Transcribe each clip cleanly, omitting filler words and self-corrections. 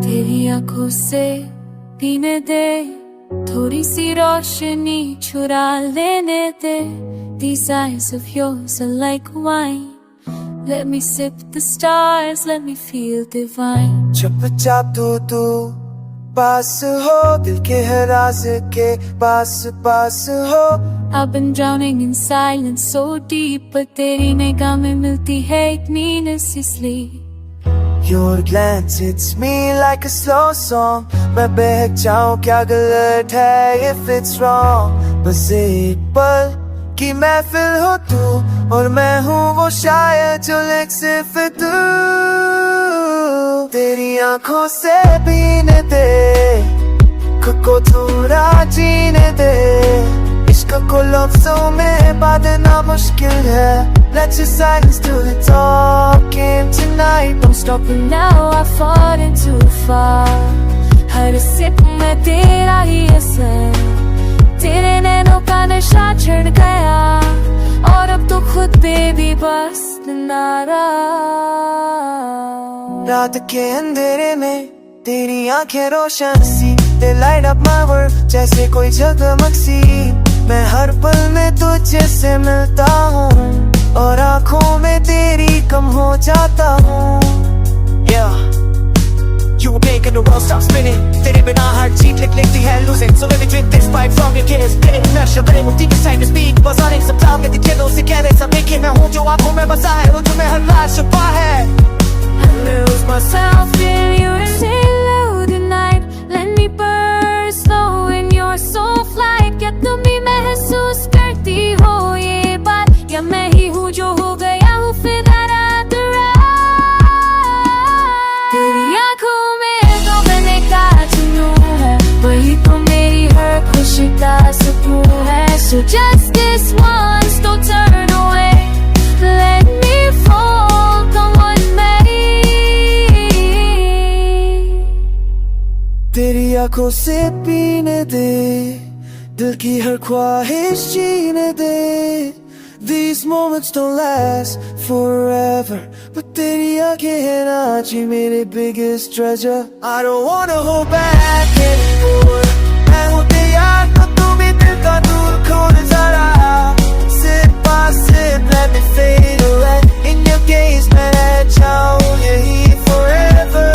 तेरी आंखों से पीने दे, थोड़ी सी रोशनी चुरा लेने दे। These eyes of yours are like wine. Let me sip the stars, let me feel divine. चुपचाप तू पास हो, दिल के हर राज के पास पास हो। I've been drowning in silence so deep, but तेरी निगाह में मिलती है एक नींद सी sleep. Your glance hits me like a slow song. मैं बहक जाऊं क्या गलत है if it's wrong. बस एक पल की महफिल हो तू और मैं हूँ वो शायर जो लिख सिर्फ तू। तेरी आंखों से पीने दे, खुद को थोड़ा जीने दे। इश्क को लफ्जों में बांधना मुश्किल है। Let's just silence to the talking tonight. Don't stop me now, I've fallen too far. Her SIP में तेरा ही असर, तेरे नैनों का नशा चढ़ गया और अब तो खुद पे भी बस नारा। रात के अंधेरे में तेरी आंखें रोशन सी, they light up my world जैसे कोई जगमग सी। मैं हर पल में तुझसे मिलता हूँ और आँखों में तेरी कम हो जाता हूँ। Yeah, you were making the world stop spinning. तेरे बिना हर चीज लिखती है losing. So let me drink this pipe from your kiss. तेरे नशे बड़े मुक्ति के time to speak. बजाने सब ताल के दिलों से कहने सब लेके मैं हूँ जो आँखों में बसा है और तुम्हें हर रात छुपा है। I lose myself in you and say hello tonight. Let me burst slow in your soul flight. क्या तुम भी महसूस करती हो ये बात, या मैं ही हूँ जो हो गया हूँ फिदा रात रात। तेरी आंखों में तो मैंने का जुनून है, वही तो मेरी हर खुशी का सुकून है। So just this once, don't turn away. Let me fall, come what may. तेरी आंखों से पीने दे, दिल की हर ख्वाहिश जीने दे। These moments don't last forever, but तेरी आंखें हैं ना जी मेरे biggest treasure. I don't wanna hold back anymore. मैं हूँ तैयार तो तू भी दिल का दूर खोल जरा। Sip by sip, let me fade away. In your gaze मैं रह जाऊँ यही forever.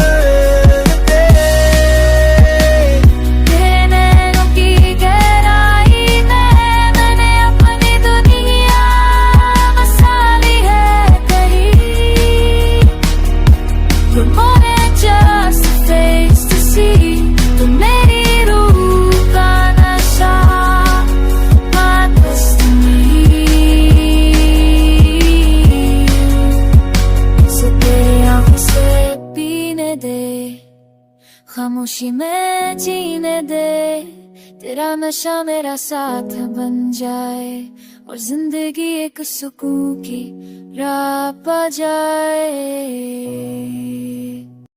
खामोशी में जीने दे, तेरा नशा मेरा साथ बन जाए और जिंदगी एक सुकून की राह पा जाए।